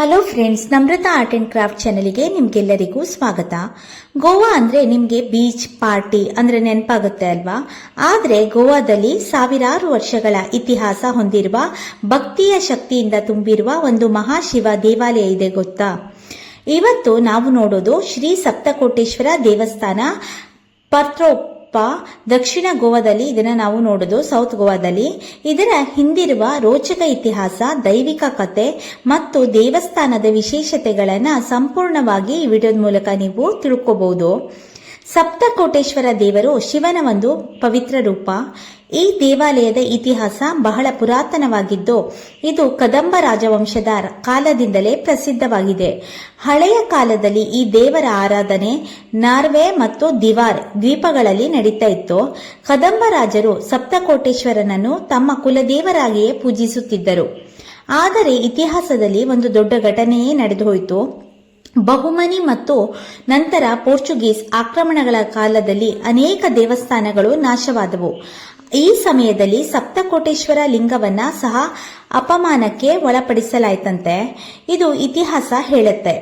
Hello friends, Namrata art and craft ಚಾನೆಲ್ಗೆ ನಿಮ್ಗೆಲ್ಲರಿಗೂ ಸ್ವಾಗತ. ಗೋವಾ ಅಂದ್ರೆ ನಿಮ್ಗೆ ಬೀಚ್ ಪಾರ್ಟಿ ಅಂದ್ರೆ ನೆನಪಾಗುತ್ತೆ ಅಲ್ವಾ? ಆದ್ರೆ ಗೋವಾದಲ್ಲಿ ಸಾವಿರಾರು ವರ್ಷಗಳ ಇತಿಹಾಸ ಹೊಂದಿರುವ ಭಕ್ತಿಯ ಶಕ್ತಿಯಿಂದ ತುಂಬಿರುವ ಒಂದು ಮಹಾಶಿವ ದೇವಾಲಯ ಇದೆ ಗೊತ್ತಾ? ಇವತ್ತು ನಾವು ನೋಡೋದು ಶ್ರೀ ಸಪ್ತಕೋಟೇಶ್ವರ ದೇವಸ್ಥಾನ ಪರ್ತ್ರೋಪ, ದಕ್ಷಿಣ ಗೋವಾದಲ್ಲಿ. ಇದನ್ನ ನಾವು ನೋಡೋದು ಸೌತ್ ಗೋವಾದಲ್ಲಿ. ಇದರ ಹಿಂದಿರುವ ರೋಚಕ ಇತಿಹಾಸ, ದೈವಿಕ ಕಥೆ ಮತ್ತು ದೇವಸ್ಥಾನದ ವಿಶೇಷತೆಗಳನ್ನ ಸಂಪೂರ್ಣವಾಗಿ ಈ ವಿಡಿಯೋದ ಮೂಲಕ ನೀವು ತಿಳ್ಕೋಬಹುದು. ಸಪ್ತಕೋಟೇಶ್ವರ ದೇವರು ಶಿವನ ಒಂದು ಪವಿತ್ರ ರೂಪ. ಈ ದೇವಾಲಯದ ಇತಿಹಾಸ ಬಹಳ ಪುರಾತನವಾಗಿದ್ದು ಇದು ಕದಂಬ ರಾಜವಂಶದ ಕಾಲದಿಂದಲೇ ಪ್ರಸಿದ್ಧವಾಗಿದೆ. ಹಳೆಯ ಕಾಲದಲ್ಲಿ ಈ ದೇವರ ಆರಾಧನೆ ನಾರ್ವೆ ಮತ್ತು ದಿವಾರ್ ದ್ವೀಪಗಳಲ್ಲಿ ನಡೀತಾ ಇತ್ತು. ಕದಂಬ ರಾಜರು ಸಪ್ತಕೋಟೇಶ್ವರನನ್ನು ತಮ್ಮ ಕುಲದೇವರಾಗಿಯೇ ಪೂಜಿಸುತ್ತಿದ್ದರು. ಆದರೆ ಇತಿಹಾಸದಲ್ಲಿ ಒಂದು ದೊಡ್ಡ ಘಟನೆಯೇ ನಡೆದು ಹೋಯಿತು. ಬಹುಮನಿ ಮತ್ತು ನಂತರ ಪೋರ್ಚುಗೀಸ್ ಆಕ್ರಮಣಗಳ ಕಾಲದಲ್ಲಿ ಅನೇಕ ದೇವಸ್ಥಾನಗಳು ನಾಶವಾದವು. ಈ ಸಮಯದಲ್ಲಿ ಸಪ್ತಕೋಟೇಶ್ವರ ಲಿಂಗವನ್ನ ಸಹ ಅಪಮಾನಕ್ಕೆ ಒಳಪಡಿಸಲಾಯಿತಂತೆ. ಇದು ಇತಿಹಾಸ ಹೇಳುತ್ತೆ.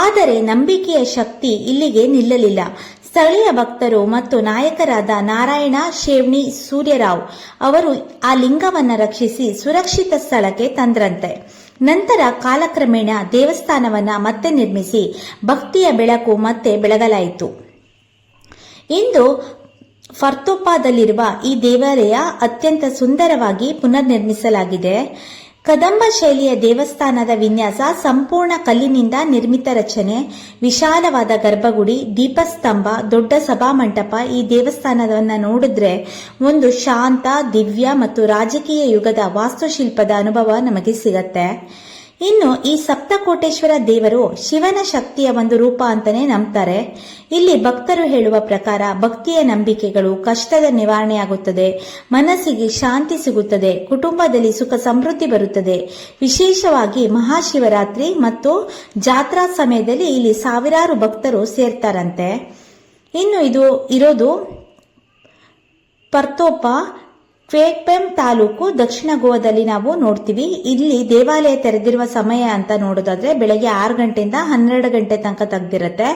ಆದರೆ ನಂಬಿಕೆಯ ಶಕ್ತಿ ಇಲ್ಲಿಗೆ ನಿಲ್ಲಲಿಲ್ಲ. ಸ್ಥಳೀಯ ಭಕ್ತರು ಮತ್ತು ನಾಯಕರಾದ ನಾರಾಯಣ ಶೇವ್ಣಿ ಸೂರ್ಯರಾವ್ ಅವರು ಆ ಲಿಂಗವನ್ನ ರಕ್ಷಿಸಿ ಸುರಕ್ಷಿತ ಸ್ಥಳಕ್ಕೆ ತಂದ್ರಂತೆ. ನಂತರ ಕಾಲಕ್ರಮೇಣ ದೇವಸ್ಥಾನವನ್ನ ಮತ್ತೆ ನಿರ್ಮಿಸಿ ಭಕ್ತಿಯ ಬೆಳಕು ಮತ್ತೆ ಬೆಳಗಲಾಯಿತು. ಇಂದು ಫರ್ತೋಪಾದಲ್ಲಿರುವ ಈ ದೇವಾಲಯ ಅತ್ಯಂತ ಸುಂದರವಾಗಿ ಪುನರ್ ನಿರ್ಮಿಸಲಾಗಿದೆ. ಕದಂಬ ಶೈಲಿಯ ದೇವಸ್ಥಾನದ ವಿನ್ಯಾಸ ಸಂಪೂರ್ಣ ಕಲ್ಲಿನಿಂದ ನಿರ್ಮಿತ ರಚನೆ, ವಿಶಾಲವಾದ ಗರ್ಭಗುಡಿ, ದೀಪಸ್ತಂಭ, ದೊಡ್ಡ ಸಭಾಮಂಟಪ. ಈ ದೇವಸ್ಥಾನವನ್ನ ನೋಡಿದ್ರೆ ಒಂದು ಶಾಂತ, ದಿವ್ಯ ಮತ್ತು ರಾಜಕೀಯ ಯುಗದ ವಾಸ್ತುಶಿಲ್ಪದ ಅನುಭವ ನಮಗೆ ಸಿಗತ್ತೆ. ಇನ್ನು ಈ ಸಪ್ತಕೋಟೇಶ್ವರ ದೇವರು ಶಿವನ ಶಕ್ತಿಯ ಒಂದು ರೂಪ ಅಂತಾನೆ ನಂಬ್ತಾರೆ. ಇಲ್ಲಿ ಭಕ್ತರು ಹೇಳುವ ಪ್ರಕಾರ ಭಕ್ತಿಯ ನಂಬಿಕೆಗಳು ಕಷ್ಟದ ನಿವಾರಣೆಯಾಗುತ್ತದೆ, ಮನಸ್ಸಿಗೆ ಶಾಂತಿ ಸಿಗುತ್ತದೆ, ಕುಟುಂಬದಲ್ಲಿ ಸುಖ ಸಮೃದ್ಧಿ ಬರುತ್ತದೆ. ವಿಶೇಷವಾಗಿ ಮಹಾಶಿವರಾತ್ರಿ ಮತ್ತು ಜಾತ್ರಾ ಸಮಯದಲ್ಲಿ ಇಲ್ಲಿ ಸಾವಿರಾರು ಭಕ್ತರು ಸೇರ್ತಾರಂತೆ. ಇನ್ನು ಇದು ಇರೋದು ಪರ್ತೋಪ, ಕ್ವೇಕ್ಪೆಮ್ ತಾಲೂಕು, ದಕ್ಷಿಣ ಗೋವಾದಲ್ಲಿ ನಾವು ನೋಡ್ತೀವಿ. ಇಲ್ಲಿ ದೇವಾಲಯ ತೆರೆದಿರುವ ಸಮಯ ಅಂತ ನೋಡೋದಾದ್ರೆ ಬೆಳಗ್ಗೆ 6 ಗಂಟೆಯಿಂದ 12 ಗಂಟೆ ತನಕ ತೆಗೆದಿರುತ್ತೆ.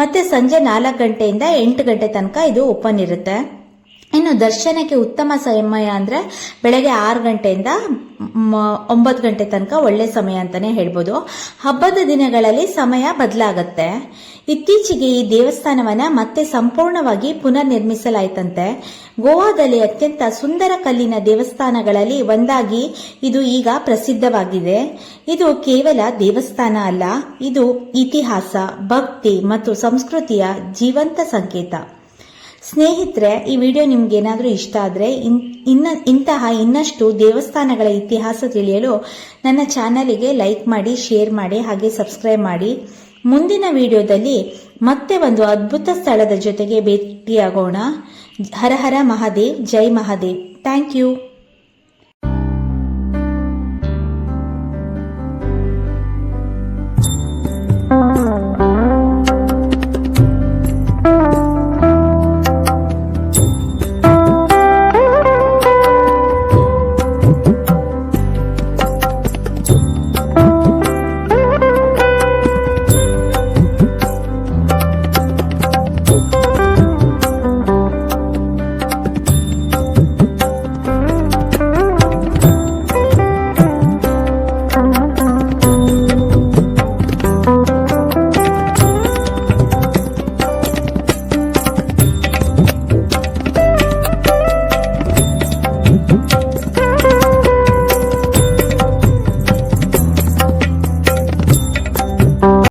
ಮತ್ತೆ ಸಂಜೆ 4 ಗಂಟೆಯಿಂದ 8 ಗಂಟೆ ತನಕ ಇದು ಓಪನ್ ಇರುತ್ತೆ. ಇನ್ನು ದರ್ಶನಕ್ಕೆ ಉತ್ತಮ ಸಮಯ ಅಂದ್ರೆ ಬೆಳಗ್ಗೆ 6 ಗಂಟೆಯಿಂದ 9 ಗಂಟೆ ತನಕ ಒಳ್ಳೆ ಸಮಯ ಅಂತಾನೆ ಹೇಳ್ಬೋದು. ಹಬ್ಬದ ದಿನಗಳಲ್ಲಿ ಸಮಯ ಬದಲಾಗತ್ತೆ. ಇತ್ತೀಚೆಗೆ ಈ ದೇವಸ್ಥಾನವನ್ನ ಮತ್ತೆ ಸಂಪೂರ್ಣವಾಗಿ ಪುನರ್ ನಿರ್ಮಿಸಲಾಯಿತಂತೆ. ಗೋವಾದಲ್ಲಿ ಅತ್ಯಂತ ಸುಂದರ ಕಲ್ಲಿನ ದೇವಸ್ಥಾನಗಳಲ್ಲಿ ಒಂದಾಗಿ ಇದು ಈಗ ಪ್ರಸಿದ್ಧವಾಗಿದೆ. ಇದು ಕೇವಲ ದೇವಸ್ಥಾನ ಅಲ್ಲ, ಇದು ಇತಿಹಾಸ, ಭಕ್ತಿ ಮತ್ತು ಸಂಸ್ಕೃತಿಯ ಜೀವಂತ ಸಂಕೇತ. ಸ್ನೇಹಿತರೆ, ಈ ವಿಡಿಯೋ ನಿಮ್ಗೆ ಏನಾದರೂ ಇಷ್ಟ ಆದ್ರೆ ಇಂತಹ ಇನ್ನಷ್ಟು ದೇವಸ್ಥಾನಗಳ ಇತಿಹಾಸ ತಿಳಿಯಲು ನನ್ನ ಚಾನಲ್ಗೆ ಲೈಕ್ ಮಾಡಿ, ಶೇರ್ ಮಾಡಿ, ಹಾಗೆ ಸಬ್ಸ್ಕ್ರೈಬ್ ಮಾಡಿ. ಮುಂದಿನ ವಿಡಿಯೋದಲ್ಲಿ ಮತ್ತೆ ಒಂದು ಅದ್ಭುತ ಸ್ಥಳದ ಜೊತೆಗೆ ಭೇಟಿಯಾಗೋಣ. ಹರ ಹರ ಮಹಾದೇವ್, ಜೈ ಮಹಾದೇವ್. Thank you.